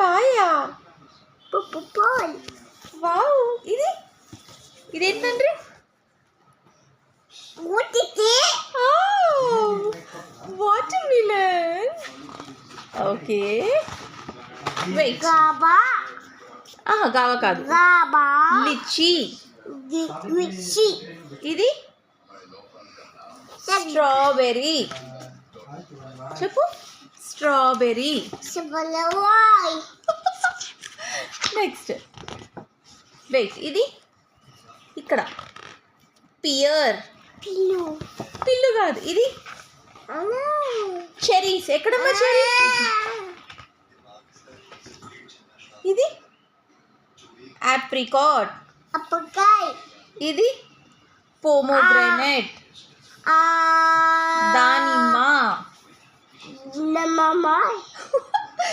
Papaya. పాల్. Wow, ఇదేంటండి? Watermelon. Okay, wait. గాబా. గావా కాదు, గాబా. లిచ్చి. మిర్చి. ఇది స్ట్రాబెర్రీ. చెప్పు, స్ట్రాబెర్రీ. సబలవాయ్. Next, wait. ఇది ఇక్కడ పియర్. పిల్లు కాదు, ఇది చెరీస్. ఎక్కడమ్మా చెరీ? ఇది ఆప్రికాట్. అప్పకాయ్. ఇది పోమోగ్రానేట్. దానిమ్మ. నమ్మమ్మ.